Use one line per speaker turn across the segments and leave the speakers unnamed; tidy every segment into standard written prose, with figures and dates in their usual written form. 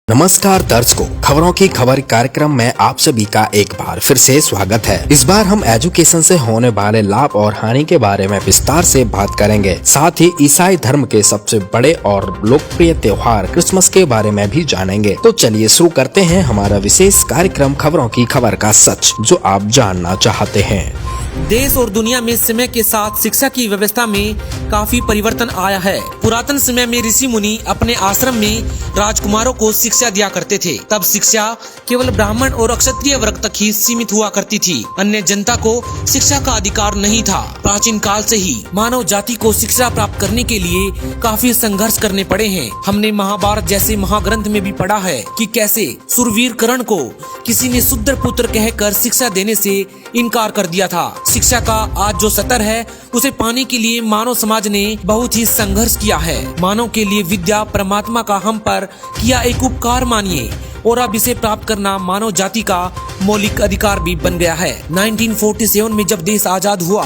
नमस्कार दर्शकों, खबरों की खबर कार्यक्रम में आप सभी का एक बार फिर से स्वागत है। इस बार हम एजुकेशन से होने वाले लाभ और हानि के बारे में विस्तार से बात करेंगे। साथ ही ईसाई धर्म के सबसे बड़े और लोकप्रिय त्योहार क्रिसमस के बारे में भी जानेंगे। तो चलिए शुरू करते हैं हमारा विशेष कार्यक्रम खबरों की खबर का सच, जो आप जानना चाहते हैं।
देश और दुनिया में समय के साथ शिक्षा की व्यवस्था में काफी परिवर्तन आया है। पुरातन समय में ऋषि मुनि अपने आश्रम में राजकुमारों को शिक्षा दिया करते थे। तब शिक्षा केवल ब्राह्मण और क्षत्रिय वर्ग तक ही सीमित हुआ करती थी। अन्य जनता को शिक्षा का अधिकार नहीं था। प्राचीन काल से ही मानव जाति को शिक्षा प्राप्त करने के लिए काफी संघर्ष करने पड़े हैं। हमने महाभारत जैसे महाग्रंथ में भी पढ़ा है कि कैसे सुरवीर कर्ण को किसी ने शूद्र पुत्र कहकर शिक्षा देने से इनकार कर दिया था। शिक्षा का आज जो स्तर है उसे पाने के लिए मानव समाज ने बहुत ही संघर्ष किया है। मानव के लिए विद्या परमात्मा का हम पर किया एक उपकार मानिए और अब इसे प्राप्त करना मानव जाति का मौलिक अधिकार भी बन गया है। 1947 में जब देश आजाद हुआ,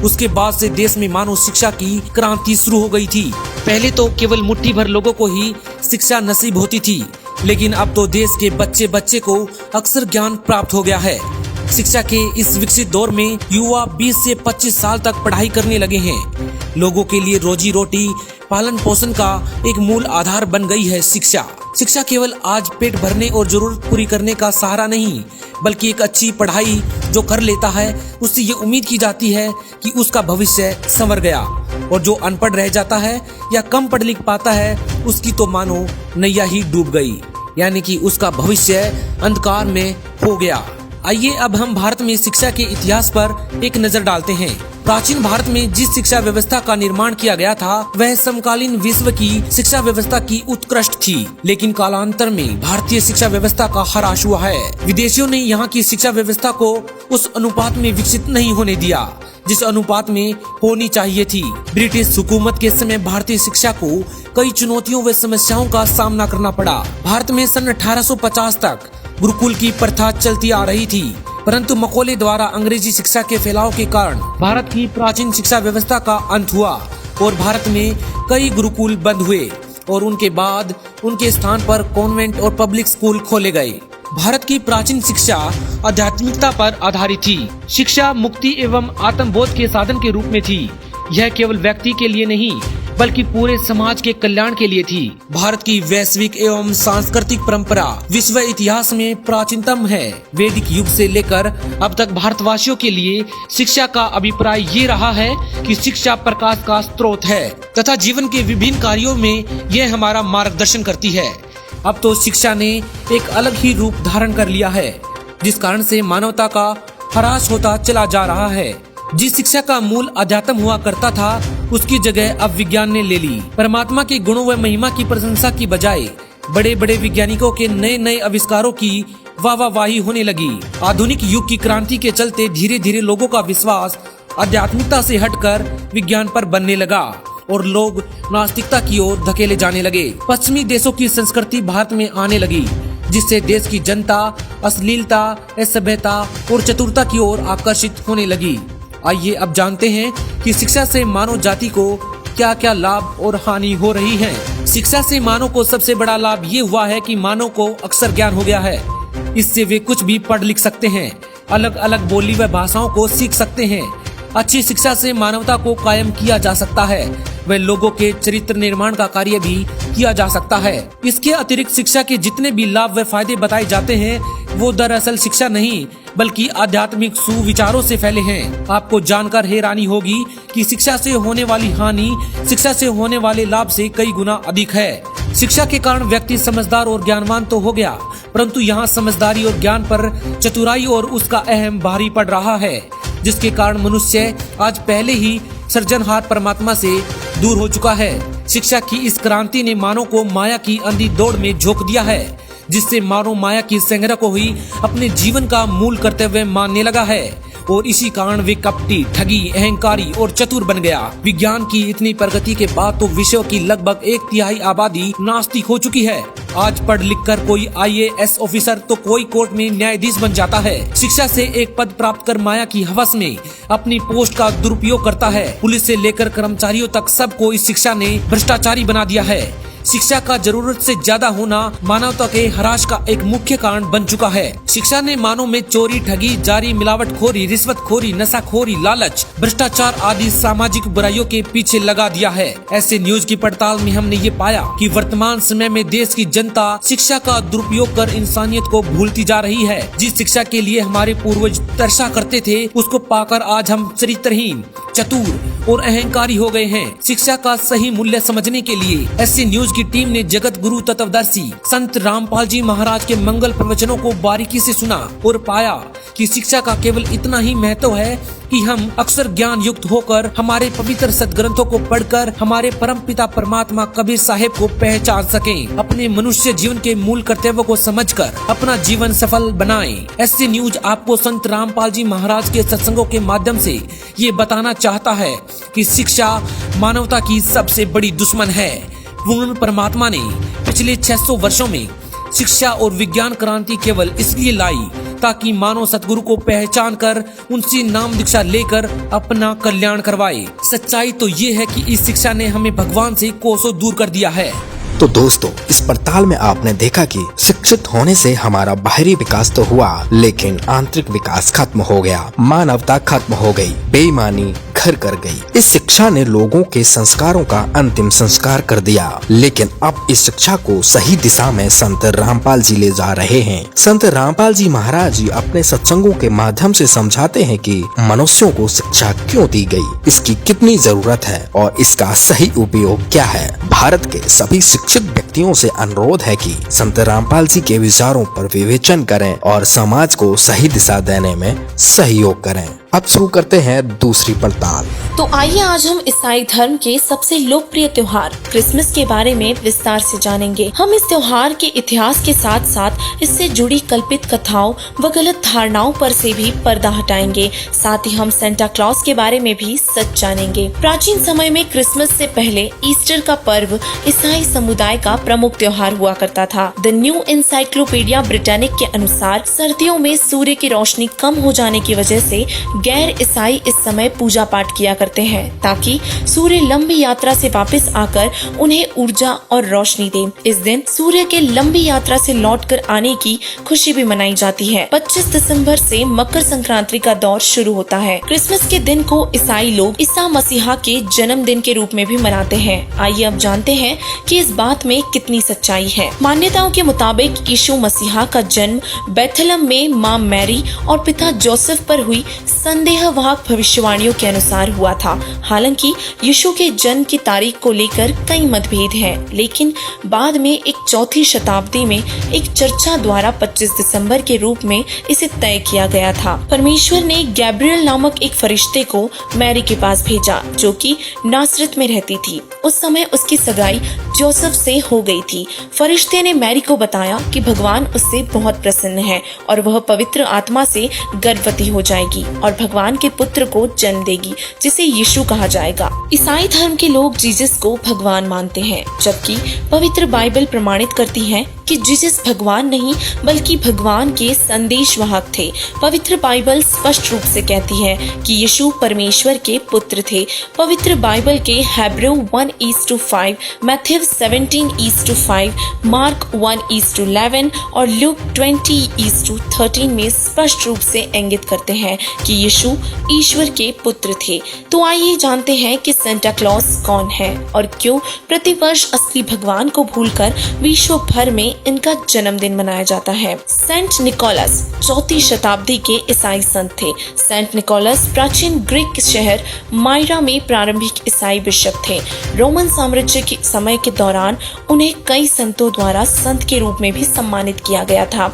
उसके बाद से देश में मानव शिक्षा की क्रांति शुरू हो गई थी। पहले तो केवल मुट्ठी भर लोगों को ही शिक्षा नसीब होती थी, लेकिन अब तो देश के बच्चे बच्चे को अक्सर ज्ञान प्राप्त हो गया है। शिक्षा के इस विकसित दौर में युवा 20 से 25 साल तक पढ़ाई करने लगे हैं। लोगों के लिए रोजी रोटी पालन पोषण का एक मूल आधार बन गई है शिक्षा। शिक्षा केवल आज पेट भरने और जरूरत पूरी करने का सहारा नहीं, बल्कि एक अच्छी पढ़ाई जो कर लेता है उससे ये उम्मीद की जाती है कि उसका भविष्य संवर गया, और जो अनपढ़ रह जाता है या कम पढ़ लिख पाता है उसकी तो मानो नैया ही डूब गई, यानी कि उसका भविष्य अंधकार में हो गया। आइए अब हम भारत में शिक्षा के इतिहास पर एक नजर डालते हैं। प्राचीन भारत में जिस शिक्षा व्यवस्था का निर्माण किया गया था वह समकालीन विश्व की शिक्षा व्यवस्था की उत्कृष्ट थी, लेकिन कालांतर में भारतीय शिक्षा व्यवस्था का ह्रास हुआ है। विदेशियों ने यहाँ की शिक्षा व्यवस्था को उस अनुपात में विकसित नहीं होने दिया जिस अनुपात में होनी चाहिए थी। ब्रिटिश हुकूमत के समय भारतीय शिक्षा को कई चुनौतियों व समस्याओं का सामना करना पड़ा। भारत में सन 1850 तक गुरुकुल की प्रथा चलती आ रही थी, परंतु मकोले द्वारा अंग्रेजी शिक्षा के फैलाव के कारण भारत की प्राचीन शिक्षा व्यवस्था का अंत हुआ और भारत में कई गुरुकुल बंद हुए और उनके बाद उनके स्थान पर कॉन्वेंट और पब्लिक स्कूल खोले गए। भारत की प्राचीन शिक्षा आध्यात्मिकता पर आधारित थी। शिक्षा मुक्ति एवं आत्मबोध के साधन के रूप में थी। यह केवल व्यक्ति के लिए नहीं बल्कि पूरे समाज के कल्याण के लिए थी। भारत की वैश्विक एवं सांस्कृतिक परंपरा विश्व इतिहास में प्राचीनतम है। वैदिक युग से लेकर अब तक भारतवासियों के लिए शिक्षा का अभिप्राय ये रहा है कि शिक्षा प्रकाश का स्रोत है तथा जीवन के विभिन्न कार्यों में यह हमारा मार्गदर्शन करती है। अब तो शिक्षा ने एक अलग ही रूप धारण कर लिया है, जिस कारण से मानवता का ह्रास होता चला जा रहा है। जिस शिक्षा का मूल अध्यात्म हुआ करता था उसकी जगह अब विज्ञान ने ले ली। परमात्मा के गुणों व महिमा की प्रशंसा की बजाय बड़े बड़े वैज्ञानिकों के नए नए आविष्कारों की वाहवाही होने लगी। आधुनिक युग की क्रांति के चलते धीरे धीरे लोगों का विश्वास आध्यात्मिकता से हटकर विज्ञान पर बनने लगा और लोग नास्तिकता की ओर धकेले जाने लगे। पश्चिमी देशों की संस्कृति भारत में आने लगी, जिससे देश की जनता अश्लीलता, असभ्यता और चतुरता की ओर आकर्षित होने लगी। आइए अब जानते हैं कि शिक्षा से मानव जाति को क्या क्या लाभ और हानि हो रही है। शिक्षा से मानव को सबसे बड़ा लाभ ये हुआ है कि मानव को अक्षर ज्ञान हो गया है। इससे वे कुछ भी पढ़ लिख सकते हैं, अलग अलग बोली व भाषाओं को सीख सकते हैं। अच्छी शिक्षा से मानवता को कायम किया जा सकता है व लोगों के चरित्र निर्माण का कार्य भी किया जा सकता है। इसके अतिरिक्त शिक्षा के जितने भी लाभ व फायदे बताए जाते हैं वो दरअसल शिक्षा नहीं बल्कि आध्यात्मिक सुविचारों से फैले हैं। आपको जानकर हैरानी होगी कि शिक्षा से होने वाली हानि शिक्षा से होने वाले लाभ से कई गुना अधिक है। शिक्षा के कारण व्यक्ति समझदार और ज्ञानवान तो हो गया, परंतु यहाँ समझदारी और ज्ञान पर चतुराई और उसका अहम भारी पड़ रहा है, जिसके कारण मनुष्य आज पहले ही सृजनहार परमात्मा से दूर हो चुका है। शिक्षा की इस क्रांति ने मानव को माया की अंधी दौड़ में झोंक दिया है, जिससे मानव माया की संग्रह को ही अपने जीवन का मूल कर्तव्य मानने लगा है और इसी कारण वे कपटी, ठगी, अहंकारी और चतुर बन गया। विज्ञान की इतनी प्रगति के बाद तो विश्व की लगभग 1/3 आबादी नास्तिक हो चुकी है। आज पढ़ लिख कर कोई IAS ऑफिसर तो कोई कोर्ट में न्यायाधीश बन जाता है। शिक्षा से एक पद प्राप्त कर माया की हवस में अपनी पोस्ट का दुरुपयोग करता है। पुलिस से लेकर कर्मचारियों तक सबको इस शिक्षा ने भ्रष्टाचारी बना दिया है। शिक्षा का जरूरत से ज्यादा होना मानवता के ह्रास का एक मुख्य कारण बन चुका है। शिक्षा ने मानव में चोरी, ठगी, जारी, मिलावटखोरी, रिश्वतखोरी, नशाखोरी, लालच, भ्रष्टाचार आदि सामाजिक बुराइयों के पीछे लगा दिया है। ऐसे न्यूज की पड़ताल में हमने ये पाया कि वर्तमान समय में देश की जनता शिक्षा का दुरुपयोग कर इंसानियत को भूलती जा रही है। जिस शिक्षा के लिए हमारे पूर्वज तरसा करते थे, उसको पाकर आज हम चरित्रहीन, चतुर और अहंकारी हो गए हैं। शिक्षा का सही मूल्य समझने के लिए ऐसी न्यूज की टीम ने जगत गुरु तत्वदर्शी संत रामपाल जी महाराज के मंगल प्रवचनों को बारीकी से सुना और पाया कि शिक्षा का केवल इतना ही महत्व है कि हम अक्सर ज्ञान युक्त होकर हमारे पवित्र सदग्रंथों को पढ़कर हमारे परम पिता परमात्मा कबीर साहेब को पहचान सकें, अपने मनुष्य जीवन के मूल कर्तव्यों को समझकर अपना जीवन सफल बनाएं। ऐसी न्यूज आपको संत रामपाल जी महाराज के सत्संगों के माध्यम से ये बताना चाहता है कि शिक्षा मानवता की सबसे बड़ी दुश्मन है। पूर्ण परमात्मा ने पिछले 600 वर्षों में शिक्षा और विज्ञान क्रांति केवल इसलिए लाई ताकि मानव सतगुरु को पहचान कर उनसे नाम दीक्षा लेकर अपना कल्याण करवाए। सच्चाई तो ये है कि इस शिक्षा ने हमें भगवान से कोसों दूर कर दिया है।
तो दोस्तों, इस पड़ताल में आपने देखा कि शिक्षित होने से हमारा बाहरी विकास तो हुआ, लेकिन आंतरिक विकास खत्म हो गया, मानवता खत्म हो गई, बेईमानी घर कर गई। इस शिक्षा ने लोगों के संस्कारों का अंतिम संस्कार कर दिया। लेकिन अब इस शिक्षा को सही दिशा में संत रामपाल जी ले जा रहे हैं। संत रामपाल जी महाराज जी अपने सत्संगों के माध्यम से समझाते हैं कि मनुष्यों को शिक्षा क्यों दी गई, इसकी कितनी जरूरत है और इसका सही उपयोग क्या है। भारत के सभी शिक्षित व्यक्तियों से अनुरोध है कि संत रामपाल जी के विचारों पर विवेचन करें और समाज को सही दिशा देने में सहयोग करें। अब शुरू करते हैं दूसरी पड़ताल।
तो आइए आज हम ईसाई धर्म के सबसे लोकप्रिय त्योहार क्रिसमस के बारे में विस्तार से जानेंगे। हम इस त्योहार के इतिहास के साथ साथ इससे जुड़ी कल्पित कथाओं व गलत धारणाओं पर से भी पर्दा हटाएंगे। साथ ही हम सेंटा क्लॉज के बारे में भी सच जानेंगे। प्राचीन समय में क्रिसमस से पहले ईस्टर का पर्व ईसाई समुदाय का प्रमुख त्योहार हुआ करता था। द न्यू एनसाइक्लोपीडिया ब्रिटानिक के अनुसार सर्दियों में सूर्य की रोशनी कम हो जाने की वजह से गैर ईसाई इस समय पूजा पाठ किया करते हैं ताकि सूर्य लंबी यात्रा से वापस आकर उन्हें ऊर्जा और रोशनी दे। इस दिन सूर्य के लंबी यात्रा से लौटकर आने की खुशी भी मनाई जाती है। 25 दिसंबर से मकर संक्रांति का दौर शुरू होता है। क्रिसमस के दिन को ईसाई लोग ईसा मसीहा के जन्मदिन के रूप में भी मनाते हैं। आइए अब जानते हैं कि इस बात में कितनी सच्चाई है। मान्यताओं के मुताबिक यीशु मसीहा का जन्म बेथलेहम में मां मैरी और पिता जोसेफ पर हुई संदेहवाहक भविष्यवाणियों के अनुसार हुआ था। हालांकि यीशु के जन्म की तारीख को लेकर कई मतभेद हैं, लेकिन बाद में एक चौथी शताब्दी में एक चर्चा द्वारा 25 दिसंबर के रूप में इसे तय किया गया था। परमेश्वर ने गैब्रियल नामक एक फरिश्ते को मैरी के पास भेजा जो कि नासरत में रहती थी। उस समय उसकी सगाई जोसेफ से हो गई थी। फरिश्ते ने मैरी को बताया कि भगवान उससे बहुत प्रसन्न है और वह पवित्र आत्मा से गर्भवती हो जाएगी और भगवान के पुत्र को जन्म देगी जिसे यीशु कहा जाएगा। ईसाई धर्म के लोग जीसस को भगवान मानते हैं, जबकि पवित्र बाइबल प्रमाणित करती है कि जीसस भगवान नहीं बल्कि भगवान के संदेशवाहक थे। पवित्र बाइबल स्पष्ट रूप से कहती है कि यीशु परमेश्वर के पुत्र थे। पवित्र बाइबल के हेब्रू 1:5, मैथ्यू 17:5, मार्क 1:11 और लूक 20:13 में स्पष्ट रूप से इंगित करते हैं कि यीशु ईश्वर के पुत्र थे। तो आइए जानते हैं कि सेंटा क्लॉज कौन है और क्यों प्रतिवर्ष असली भगवान को भूलकर विश्व भर में इनका जन्मदिन मनाया जाता है। सेंट निकोलस 4वीं शताब्दी के ईसाई संत थे। सेंट निकोलस प्राचीन ग्रीक शहर मायरा में प्रारंभिक ईसाई बिशप थे। रोमन साम्राज्य के समय के दौरान उन्हें कई संतों द्वारा संत के रूप में भी सम्मानित किया गया था।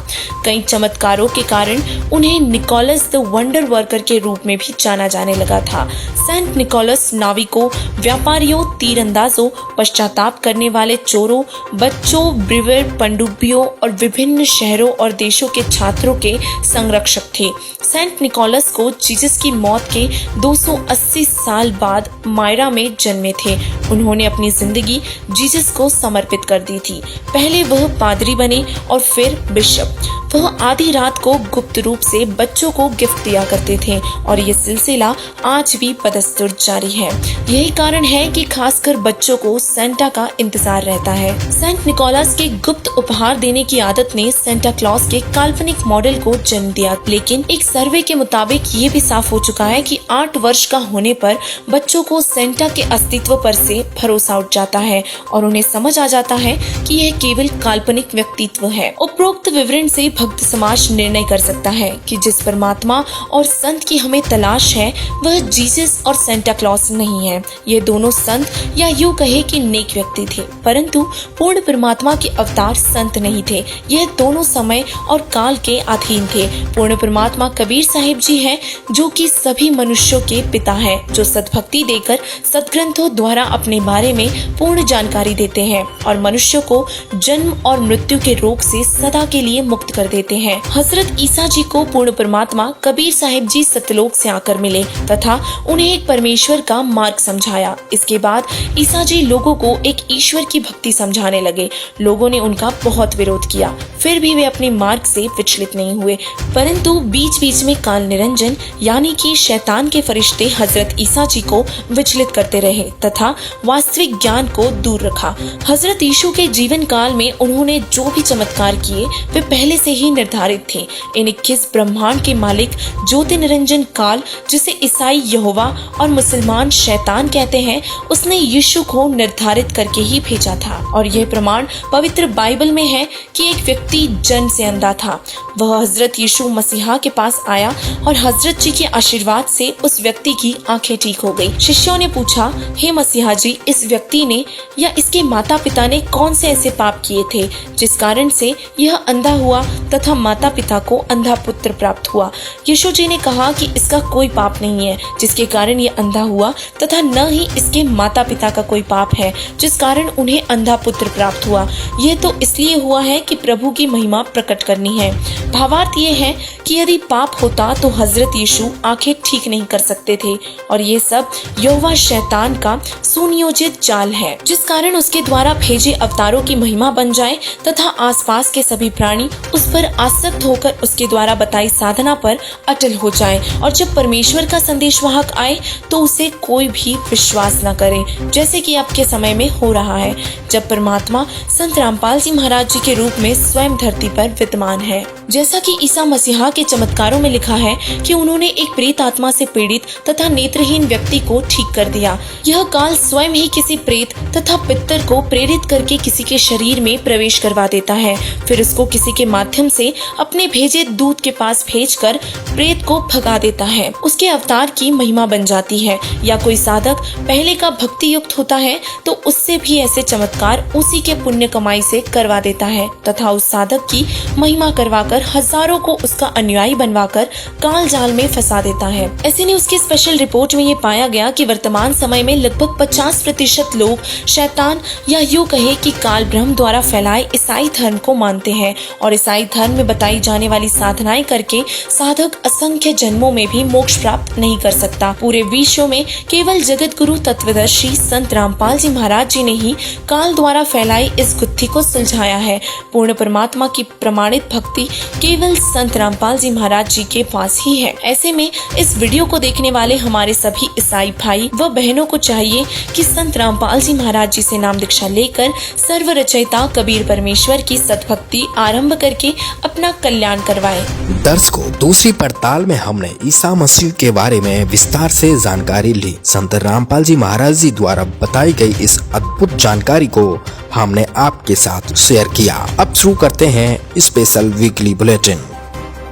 कई चमत्कारों के कारण उन्हें निकोलस द वंडर वर्कर के रूप में भी जाना जाने लगा था। सेंट निकोलस नाविकों, व्यापारियों, तीरंदाजों, पश्चाताप करने वाले चोरों, बच्चों, ब्रिवर, पनडुब्बियों और विभिन्न शहरों और देशों के छात्रों के संरक्षक थे। सेंट निकोलस को जीसस की मौत के 280 साल बाद मायरा में जन्मे थे। उन्होंने अपनी जिंदगी जीसस को समर्पित कर दी थी। पहले वह पादरी बने और फिर बिशप। वह आधी रात को गुप्त रूप से बच्चों को गिफ्ट दिया करते थे और ये सिलसिला आज भी बदस्तूर जारी है। यही कारण है कि खासकर बच्चों को सेंटा का इंतजार रहता है। सेंट निकोलस के गुप्त उपहार देने की आदत ने सेंटा क्लॉज के काल्पनिक मॉडल को जन्म दिया, लेकिन एक सर्वे के मुताबिक ये भी साफ हो चुका है कि 8 वर्ष का होने पर बच्चों को सेंटा के अस्तित्व पर से भरोसा उठ जाता है और उन्हें समझ आ जाता है कि यह केवल काल्पनिक व्यक्तित्व है। उपरोक्त विवरण से भक्त समाज निर्णय कर सकता है कि जिस परमात्मा और संत की हमें तलाश है वह जीसस और सेंटा क्लॉज नहीं है। ये दोनों संत या यूं कहे कि नेक व्यक्ति थे, परंतु पूर्ण परमात्मा के अवतार संत नहीं थे। यह दोनों समय और काल के अधीन थे। पूर्ण परमात्मा कबीर साहिब जी हैं, जो कि सभी मनुष्यों के पिता हैं, जो सद्भक्ति देकर सदग्रंथों द्वारा अपने बारे में पूर्ण जानकारी देते हैं और मनुष्यों को जन्म और मृत्यु के रोग से सदा के लिए मुक्त कर देते हैं। हजरत ईसा जी को पूर्ण परमात्मा कबीर साहिब जी सतलोक से आकर मिले तथा उन्हें एक परमेश्वर का मार्ग समझाया। इसके बाद ईसा जी लोगों को एक ईश्वर की भक्ति समझाने लगे। लोगों ने उनका बहुत विरोध किया, फिर भी वे अपने मार्ग से विचलित नहीं हुए, परंतु बीच बीच में काल निरंजन यानी कि शैतान के फरिश्ते हजरत ईसा जी को विचलित करते रहे तथा वास्तविक ज्ञान को दूर रखा। हजरत यीशु के जीवन काल में उन्होंने जो भी चमत्कार किए वे पहले से ही निर्धारित थे। इन 21 ब्रह्मांड के मालिक ज्योति निरंजन काल, जिसे ईसाई यहोवा और मुसलमान शैतान कहते हैं, उसने यीशु को निर्धारित करके ही भेजा था और यह प्रमाण पवित्र बाइबल में है कि एक व्यक्ति जन्म से अंधा था। वह हजरत यीशु मसीहा के पास आया और हजरत जी के आशीर्वाद से उस व्यक्ति की आंखें ठीक हो गई। शिष्यों ने पूछा, हे मसीहा जी, इस व्यक्ति ने या इसके माता पिता ने कौन से ऐसे पाप किए थे जिस कारण से यह अंधा हुआ तथा माता पिता को अंधा पुत्र प्राप्त हुआ? यीशु जी ने कहा कि इसका कोई पाप नहीं है जिसके कारण यह अंधा हुआ तथा न ही इसके माता पिता का कोई पाप है जिस कारण उन्हें अंधा पुत्र प्राप्त हुआ। यह तो इसलिए हुआ है कि प्रभु की महिमा प्रकट करनी है। भावार्थ ये है कि यदि पाप होता तो हजरत यीशु आंखें ठीक नहीं कर सकते थे और ये सब यहोवा शैतान का सुनियोजित जाल है, जिस कारण उसके द्वारा भेजे अवतारों की महिमा बन जाए तथा आसपास के सभी प्राणी उस पर आसक्त होकर उसके द्वारा बताई साधना पर अटल हो जाए और जब परमेश्वर का संदेशवाहक आए तो उसे कोई भी विश्वास न करे, जैसे कि अब के समय में हो रहा है जब परमात्मा संत रामपाल जी महाराज जी के रूप में स्वयं धरती पर विद्यमान है। जैसा कि ईसा मसीहा के चमत्कारों में लिखा है कि उन्होंने एक प्रेत आत्मा से पीड़ित तथा नेत्रहीन व्यक्ति को ठीक कर दिया। यह काल स्वयं ही किसी प्रेत तथा पितर को प्रेरित करके किसी के शरीर में प्रवेश करवा देता है, फिर उसको किसी के माध्यम से अपने भेजे दूत के पास भेजकर प्रेत को भगा देता है। उसके अवतार की महिमा बन जाती है। या कोई साधक पहले का भक्ति युक्त होता है तो उससे भी ऐसे चमत्कार उसी के पुण्य कमाई से करवा देता है तथा उस साधक की महिमा करवाकर हजारों को उसका अनुयायी बनवाकर काल जाल में फंसा देता है। ऐसे ने उसकी स्पेशल रिपोर्ट में ये पाया गया कि वर्तमान समय में लगभग 50% लोग शैतान या यूं कहे कि काल ब्रह्म द्वारा फैलाए ईसाई धर्म को मानते हैं और ईसाई धर्म में बताई जाने वाली साधनाएं करके साधक असंख्य जन्मों में भी मोक्ष प्राप्त नहीं कर सकता। पूरे विश्व में केवल जगत गुरु तत्वदर्शी संत रामपाल जी महाराज जी ने ही काल द्वारा फैलाई इस गुत्थी को सुलझाया है। पूर्ण परमात्मा की प्रमाणित भक्ति केवल संत रामपाल जी महाराज जी के पास ही है। ऐसे में इस वीडियो को देखने वाले हमारे सभी ईसाई भाई व बहनों को चाहिए कि संत रामपाल जी महाराज जी से नाम दीक्षा लेकर सर्व रचयिता कबीर परमेश्वर की सद्भक्ति आरंभ करके अपना कल्याण करवाएं।
दर्शकों, दूसरी पड़ताल में हमने ईसा मसीह के बारे में विस्तार से जानकारी ली। संत रामपाल जी महाराज जी द्वारा बताई गई इस अद्भुत जानकारी को हमने आपके साथ शेयर किया। अब शुरू करते हैं स्पेशल वीकली बुलेटिन।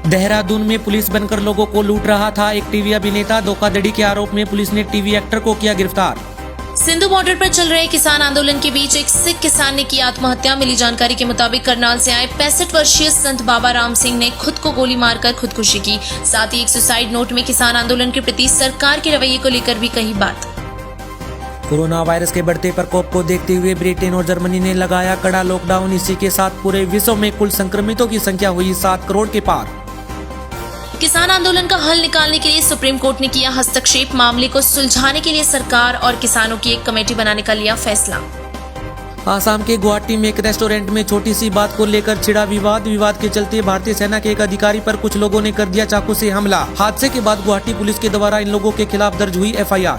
देहरादून में पुलिस बनकर लोगों को लूट रहा था एक टीवी अभिनेता। धोखाधड़ी के आरोप में पुलिस ने टीवी एक्टर को किया गिरफ्तार।
सिंधु बॉर्डर पर चल रहे किसान आंदोलन के बीच एक सिख किसान ने की आत्महत्या। मिली जानकारी के मुताबिक करनाल से आए 65 वर्षीय संत बाबा राम सिंह ने खुद को गोली मारकर खुदकुशी की। साथ ही एक सुसाइड नोट में किसान आंदोलन के प्रति सरकार के रवैये को लेकर भी कही बात।
कोरोना वायरस के बढ़ते प्रकोप को देखते हुए ब्रिटेन और जर्मनी ने लगाया कड़ा लॉकडाउन। इसी के साथ पूरे विश्व में कुल संक्रमितों की संख्या हुई 7 करोड़ के पार।
किसान आंदोलन का हल निकालने के लिए सुप्रीम कोर्ट ने किया हस्तक्षेप। मामले को सुलझाने के लिए सरकार और किसानों की एक कमेटी बनाने का लिया फैसला।
आसाम के गुवाहाटी में एक रेस्टोरेंट में छोटी सी बात को लेकर छिड़ा विवाद के चलते भारतीय सेना के एक अधिकारी पर कुछ लोगों ने कर दिया चाकू से हमला। हादसे के बाद गुवाहाटी पुलिस के द्वारा इन लोगों के खिलाफ दर्ज हुई FIR।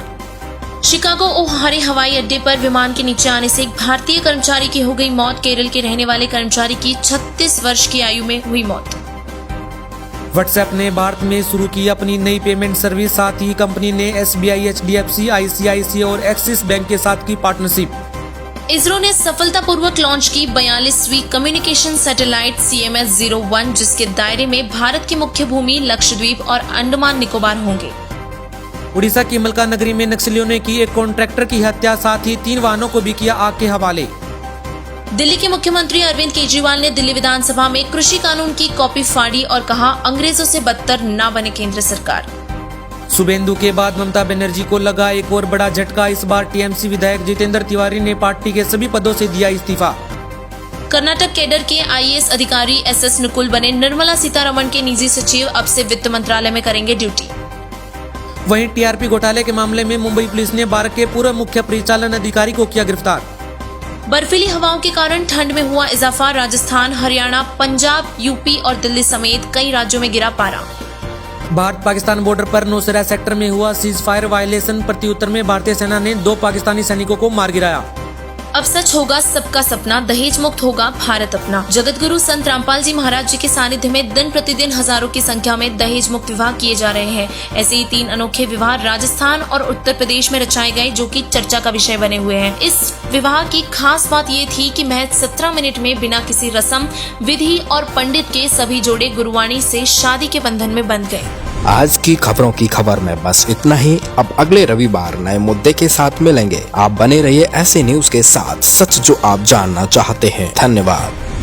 शिकागो ओहारे हवाई अड्डे पर विमान के नीचे आने से एक भारतीय कर्मचारी की हो गई मौत। केरल के रहने वाले कर्मचारी की 36 वर्ष की आयु में हुई मौत।
व्हाट्सएप ने भारत में शुरू की अपनी नई पेमेंट सर्विस। साथ ही कंपनी ने SBI, HDFC, ICICI और एक्सिस बैंक के साथ की पार्टनरशिप।
इसरो ने सफलतापूर्वक लॉन्च की 42वीं कम्युनिकेशन सैटेलाइट CMS-01, जिसके दायरे में भारत की मुख्य भूमि लक्षद्वीप और अंडमान निकोबार होंगे।
उड़ीसा की मलका नगरी में नक्सलियों ने की एक कॉन्ट्रैक्टर की हत्या। साथ ही 3 वाहनों को भी किया आग के हवाले।
दिल्ली के मुख्यमंत्री अरविंद केजरीवाल ने दिल्ली विधानसभा में कृषि कानून की कॉपी फाड़ी और कहा, अंग्रेजों से बदतर न बने केंद्र सरकार।
शुभेंदु के बाद ममता बनर्जी को लगा एक और बड़ा झटका। इस बार TMC विधायक जितेंद्र तिवारी ने पार्टी के सभी पदों से दिया इस्तीफा।
कर्नाटक कैडर के IAS अधिकारी SS नुकुल बने निर्मला सीतारमण के निजी सचिव। अब से वित्त मंत्रालय में करेंगे ड्यूटी।
वहीं TRP घोटाले के मामले में मुंबई पुलिस ने बार के पूर्व मुख्य परिचालन अधिकारी को किया गिरफ्तार।
बर्फीली हवाओं के कारण ठंड में हुआ इजाफा। राजस्थान, हरियाणा, पंजाब, UP और दिल्ली समेत कई राज्यों में गिरा पारा।
भारत पाकिस्तान बॉर्डर पर नौशेरा सेक्टर में हुआ सीज फायर वायलेशन। प्रत्युत्तर में भारतीय सेना ने 2 पाकिस्तानी सैनिकों को मार गिराया।
अब सच होगा सबका सपना, दहेज मुक्त होगा भारत अपना। जगत गुरु संत रामपाल जी महाराज जी के सानिध्य में दिन प्रतिदिन हजारों की संख्या में दहेज मुक्त विवाह किए जा रहे हैं। ऐसे ही 3 अनोखे विवाह राजस्थान और उत्तर प्रदेश में रचाए गए, जो कि चर्चा का विषय बने हुए हैं। इस विवाह की खास बात ये थी कि महज 17 मिनट में बिना किसी रस्म, विधि और पंडित के सभी जोड़े गुरुवाणी से शादी के बंधन में बंध गए।
आज की खबरों की खबर में बस इतना ही। अब अगले रविवार नए मुद्दे के साथ मिलेंगे। आप बने रहिए ऐसे न्यूज के साथ, सच जो आप जानना चाहते हैं। धन्यवाद।